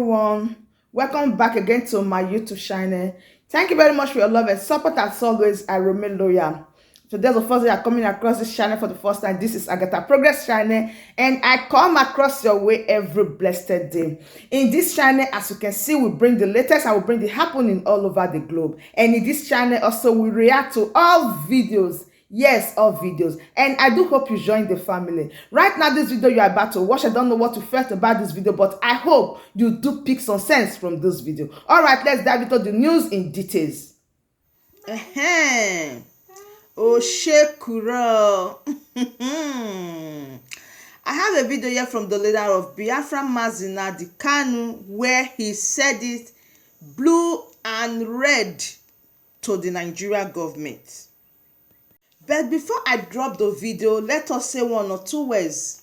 everyone. Welcome back again to my YouTube channel. Thank you very much for your love and support. As always, I remain loyal. So there's the first day you're coming across this channel for the first time. This is Agatha Progress channel, and I come across your way every blessed day. In this channel, as you can see, we bring the latest and we bring the happening all over the globe. And in this channel also, we react to all videos. Yes, all videos. And I do hope you join the family. Right now, this video you are about to watch, I don't know what you felt about this video, but I hope you do pick some sense from this video. All right, let's dive into the news in details. Oh, Çóròwn. I have a video here from the leader of Bìàfŕà, Mazi, Nnamdi Kanu, where he said it blue and red to the Nigeria government. But before I drop the video, let us say one or two words.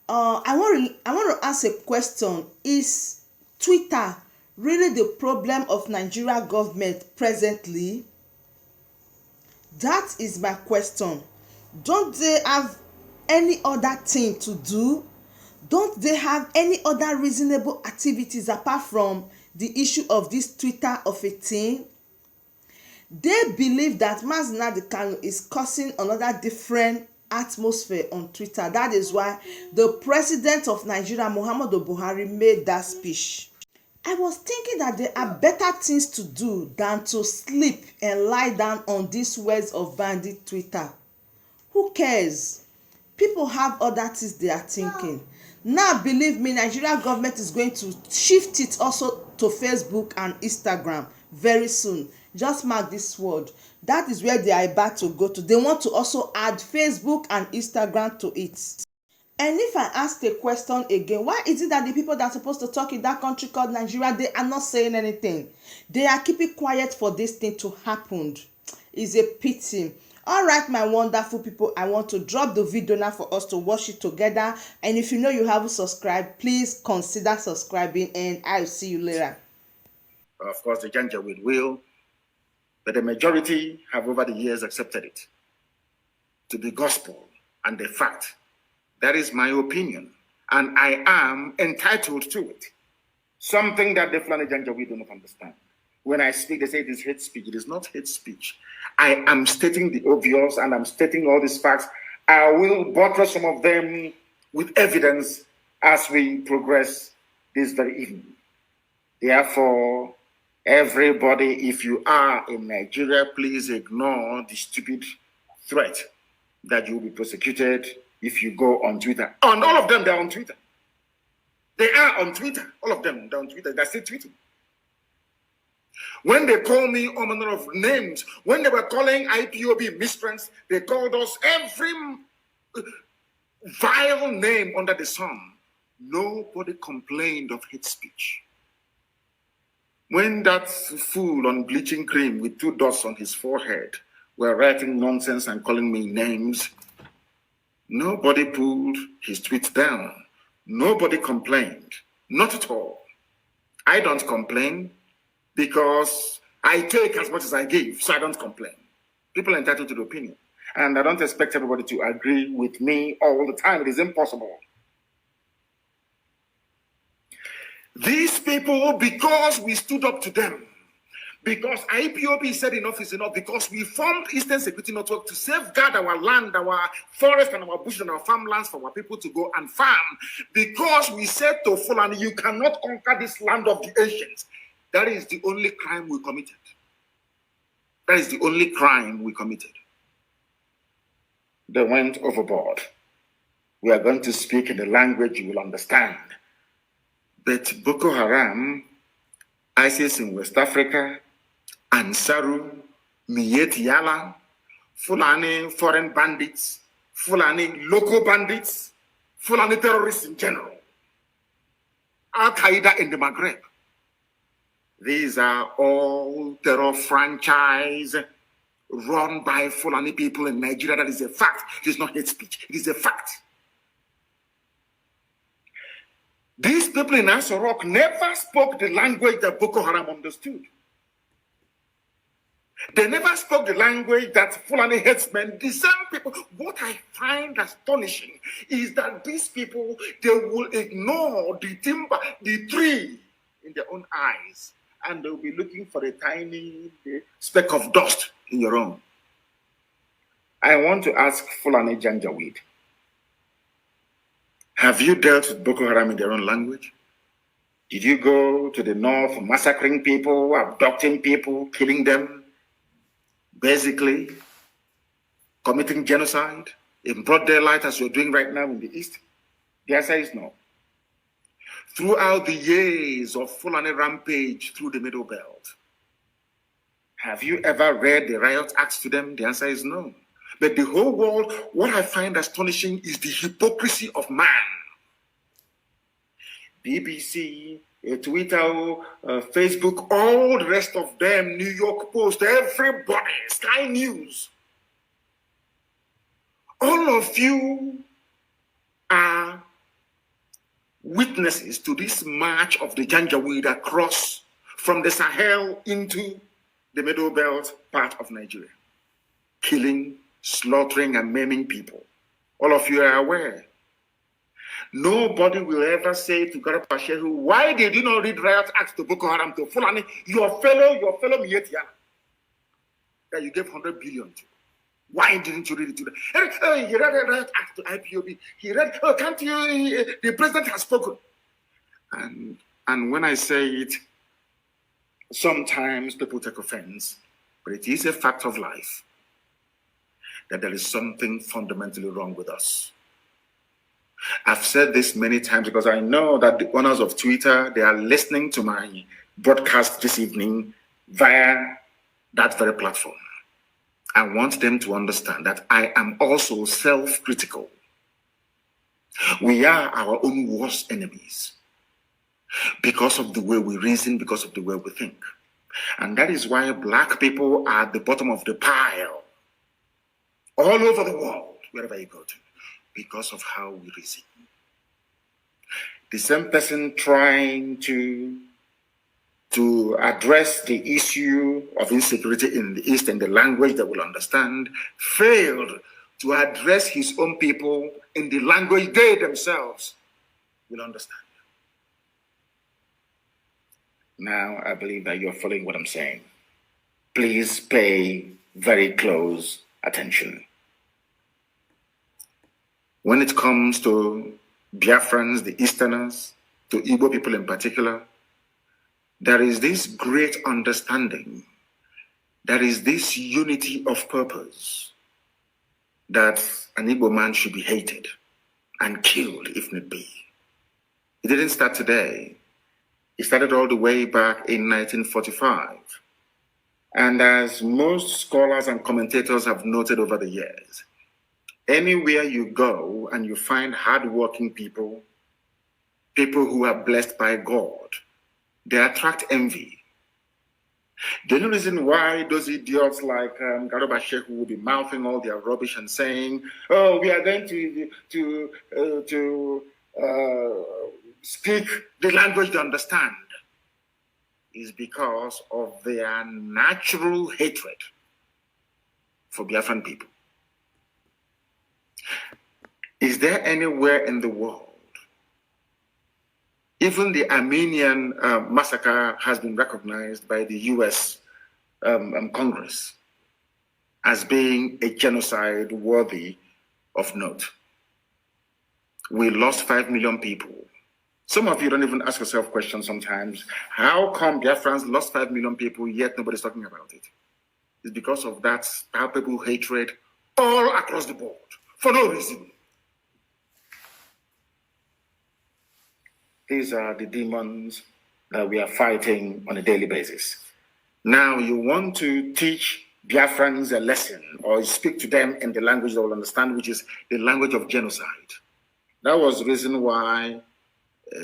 I want to ask a question. Is Twitter really the problem of Nigeria government presently? That is my question. Don't they have any other thing to do? Don't they have any other reasonable activities apart from the issue of this Twitter of a thing? They believe that Mazi Nnamdi Kanu is causing another different atmosphere on Twitter. That is why the president of Nigeria, Mohamed, made that speech. I was thinking that there are better things to do than to sleep and lie down on these words of bandit Twitter. Who cares? People have other things they are thinking. Now, believe me, Nigeria government is going to shift it also to Facebook and Instagram very soon. Just mark this word. That is where they are about to go to. They want to also add Facebook and Instagram to it. And if I ask the question again, why is it that the people that are supposed to talk in that country called Nigeria, they are not saying anything? They are keeping quiet for this thing to happen. It's a pity. All right, my wonderful people, I want to drop the video now for us to watch it together. And if you know you haven't subscribed, please consider subscribing, and I'll see you later. Of course, the Janjaweed will, but the majority have over the years accepted it to be gospel and the fact. That is my opinion, and I am entitled to it. Something that the Fulani Janjaweed do not understand. When I speak, they say it is hate speech. It is not hate speech. I am stating the obvious, and I'm stating all these facts. I will buttress some of them with evidence as we progress this very evening. Therefore, everybody, if you are in Nigeria, please ignore the stupid threat that you will be prosecuted if you go on Twitter. And all of them, they're on Twitter. They are on Twitter. All of them, they're on Twitter. They're still tweeting. When they call me all manner of names, when they were calling IPOB miscreants, they called us every vile name under the sun. Nobody complained of hate speech. When that fool on bleaching cream with 2 dots on his forehead were writing nonsense and calling me names, nobody pulled his tweets down. Nobody complained. Not at all. I don't complain because I take as much as I give, so I don't complain. People are entitled to the opinion. And I don't expect everybody to agree with me all the time. It is impossible. These people, because we stood up to them, because IPOB said enough is enough, because we formed Eastern Security Network to safeguard our land, our forest, and our bush and our farmlands for our people to go and farm, because we said to Fulani, you cannot conquer this land of the ancients. That is the only crime we committed. That is the only crime we committed. They went overboard. We are going to speak in the language you will understand. But Boko Haram, ISIS in West Africa, Ansaru, Miet Yala, Fulani foreign bandits, Fulani local bandits, Fulani terrorists in general, Al-Qaeda in the Maghreb. These are all terror franchise run by Fulani people in Nigeria. That is a fact. It is not hate speech. It is a fact. These people in Asorok never spoke the language that Boko Haram understood. They never spoke the language that Fulani headsmen, the same people. What I find astonishing is that these people, they will ignore the timber, the tree in their own eyes, and they'll be looking for a tiny speck of dust in your own. I want to ask Fulani Janjaweed, have you dealt with Boko Haram in their own language? Did you go to the north massacring people, abducting people, killing them, basically committing genocide in broad daylight as you're doing right now in the east? The answer is no. Throughout the years of Fulani rampage through the Middle Belt, have you ever read the riot acts to them? The answer is no. But the whole world, what I find astonishing is the hypocrisy of man. BBC, Twitter, Facebook, all the rest of them, New York Post, everybody, Sky News. All of you are witnesses to this march of the Janjaweed across from the Sahel into the Middle Belt part of Nigeria, killing, slaughtering, and maiming people. All of you are aware. Nobody will ever say to Garba Shehu, why did you not read riot acts to Boko Haram, to Fulani, your fellow Mietiana, that you gave 100 billion to? Why didn't you read it to them? He read a riot act to IPOB. He read, can't you, the president has spoken. And when I say it, sometimes people take offense, but it is a fact of life that there is something fundamentally wrong with us. I've said this many times because I know that the owners of Twitter, they are listening to my broadcast this evening via that very platform. I want them to understand that I am also self-critical. We are our own worst enemies because of the way we reason, because of the way we think. And that is why Black people are at the bottom of the pile all over the world, wherever you go to, because of how we reason. The same person trying to address the issue of insecurity in the East in the language that will understand, failed to address his own people in the language they themselves will understand. Now, I believe that you're following what I'm saying. Please pay very close attention. When it comes to Biafrans, the Easterners, to Igbo people in particular, there is this great understanding, there is this unity of purpose that an Igbo man should be hated and killed if need be. It didn't start today. It started all the way back in 1945. And as most scholars and commentators have noted over the years, anywhere you go and you find hardworking people, people who are blessed by God, they attract envy. The only reason why those idiots like Garba Shehu will be mouthing all their rubbish and saying, "Oh, we are going to speak the language they understand," is because of their natural hatred for Biafran people. Is there anywhere in the world, even the Armenian massacre has been recognized by the US Congress as being a genocide worthy of note? We lost 5 million people. Some of you don't even ask yourself questions sometimes. How come Biafrans lost 5 million people yet nobody's talking about it? It's because of that palpable hatred all across the board for no reason. These are the demons that we are fighting on a daily basis. Now you want to teach Biafrans a lesson or speak to them in the language they will understand, which is the language of genocide. That was the reason why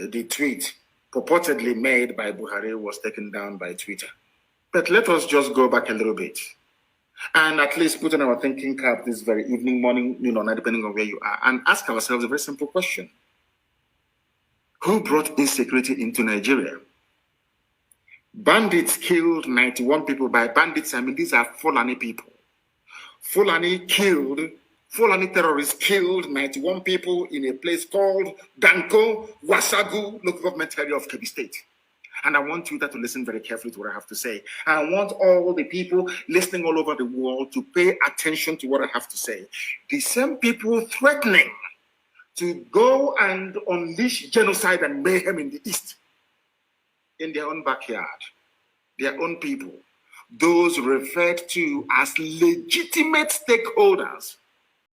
the tweet purportedly made by Buhari was taken down by Twitter. But let us just go back a little bit and at least put on our thinking cap this very evening, morning, night, depending on where you are, and ask ourselves a very simple question. Who brought insecurity into Nigeria? Bandits killed 91 people. By bandits, I mean these are Fulani people. Fulani terrorists killed 91 people in a place called Danko Wasagu, local government area of Kebbi State. And I want Twitter to listen very carefully to what I have to say. I want all the people listening all over the world to pay attention to what I have to say. The same people threatening to go and unleash genocide and mayhem in the East, in their own backyard, their own people, those referred to as legitimate stakeholders